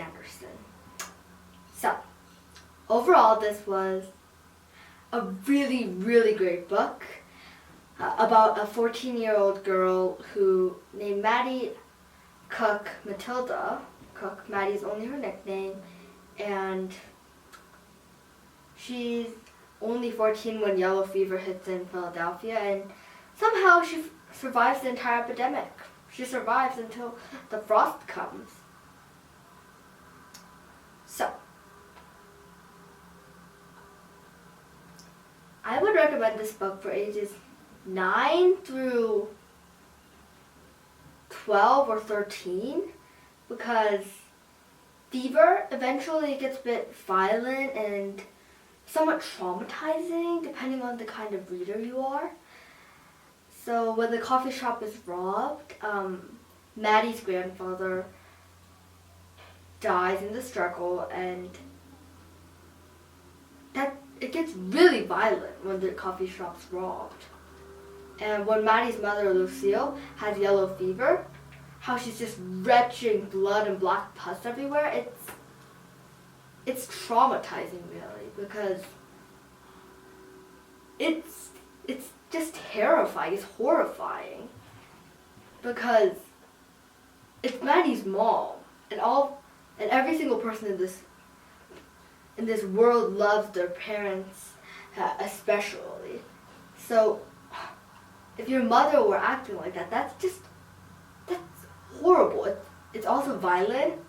Anderson. So, overall, this was a really, really great book about a 14-year-old girl who named Maddie Cook Matilda. Cook, Maddie's only her nickname, and she's only 14 when yellow fever hits in Philadelphia, and somehow she survives the entire epidemic. She survives until the frost comes. So, I would recommend this book for ages 9 through 12 or 13 because fever eventually gets a bit violent and somewhat traumatizing depending on the kind of reader you are. So when the coffee shop is robbed, Maddie's grandfather dies in the struggle, and it gets really violent when the coffee shop's robbed. And when Maddie's mother, Lucille, has yellow fever, how she's just retching blood and black pus everywhere, it's traumatizing really, because it's just terrifying, it's horrifying, because it's Maddie's mom, and every single person in this world loves their parents, especially. So if your mother were acting like that, that's horrible. It's also violent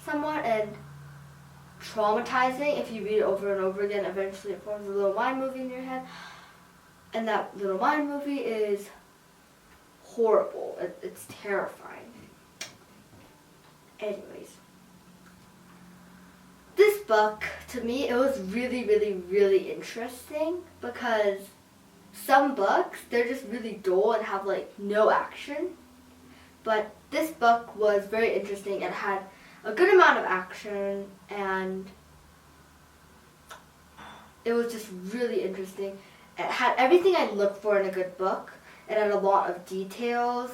somewhat and traumatizing. If you read it over and over again, eventually it forms a little mind movie in your head, and that little mind movie is horrible. It's terrifying. Anyways, this book, to me, it was really, really, really interesting because some books, they're just really dull and have no action. But this book was very interesting and had a good amount of action, and it was just really interesting. It had everything I look for in a good book. It had a lot of details,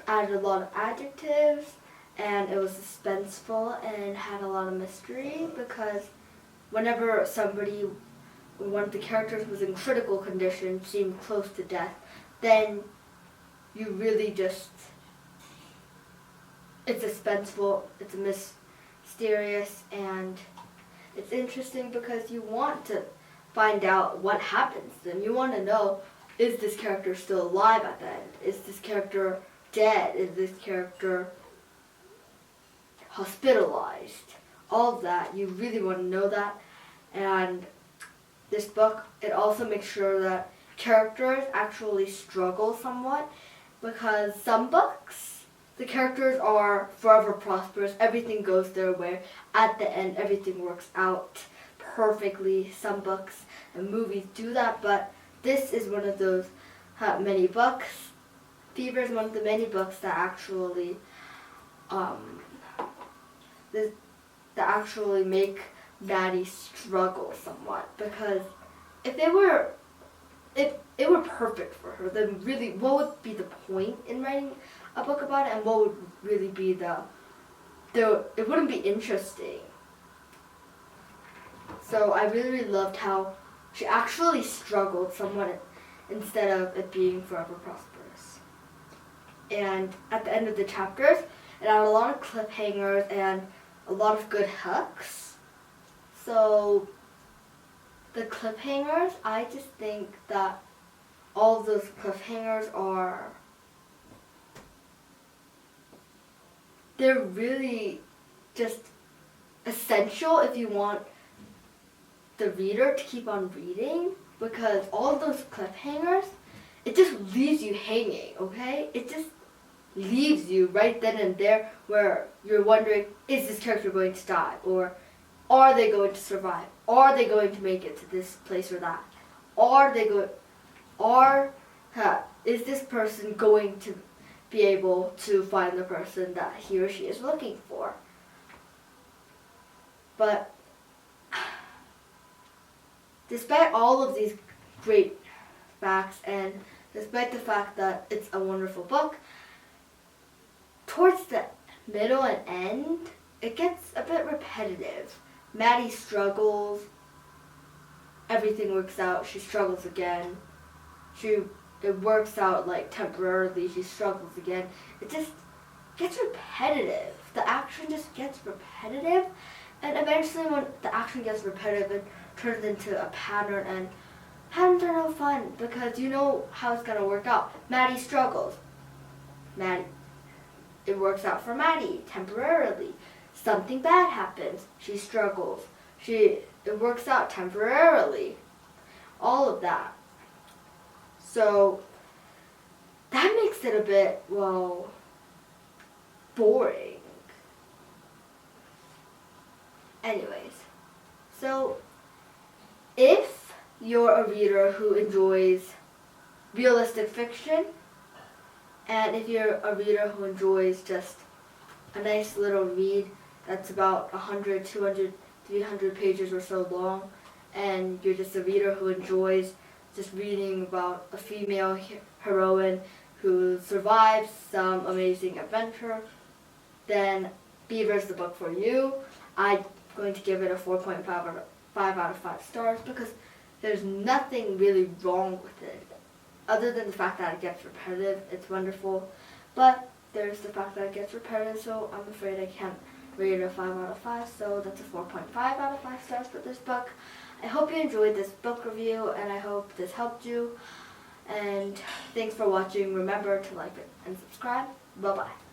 added a lot of adjectives, and it was suspenseful and had a lot of mystery because whenever one of the characters was in critical condition, seemed close to death, then you really just, it's suspenseful, it's mysterious, and it's interesting because you want to find out what happens to them. You want to know, is this character still alive at the end? Is this character dead? Is this character hospitalized? All of that, you really want to know that. And this book, it also makes sure that characters actually struggle somewhat, because some books, the characters are forever prosperous, everything goes their way, at the end everything works out perfectly. Some books and movies do that, but this is one of those many books. Fever is one of the many books that actually make Maddie struggle somewhat, because if it were perfect for her, then really what would be the point in writing a book about it, and what would really be it wouldn't be interesting. So I really, really loved how she actually struggled somewhat instead of it being forever prosperous. And at the end of the chapters, it had a lot of cliffhangers and a lot of good hooks. So the cliffhangers, I just think that all of those cliffhangers they're really just essential if you want the reader to keep on reading, because all of those cliffhangers, it just leaves you hanging, okay? It just leaves you right then and there where you're wondering, is this character going to die? Or are they going to survive? Are they going to make it to this place or that? Is this person going to be able to find the person that he or she is looking for? But despite all of these great facts, and despite the fact that it's a wonderful book, towards the middle and end, it gets a bit repetitive. Maddie struggles. Everything works out. She struggles again. It works out like temporarily. She struggles again. It just gets repetitive. The action just gets repetitive, and eventually, when the action gets repetitive, it turns into a pattern. And patterns are no fun because you know how it's gonna work out. Maddie struggles. It works out for Maddie temporarily. Something bad happens. She struggles. It works out temporarily. All of that. So that makes it a bit, well, boring. Anyways, so if you're a reader who enjoys realistic fiction, and if you're a reader who enjoys just a nice little read that's about 100, 200, 300 pages or so long, and you're just a reader who enjoys just reading about a female heroine who survives some amazing adventure, then Beaver's the book for you. I'm going to give it a 4.5 out of 5 stars because there's nothing really wrong with it. Other than the fact that it gets repetitive, it's wonderful. But there's the fact that it gets repetitive, so I'm afraid I can't rate it a 5 out of 5. So that's a 4.5 out of 5 stars for this book. I hope you enjoyed this book review, and I hope this helped you. And thanks for watching. Remember to like it and subscribe. Bye-bye.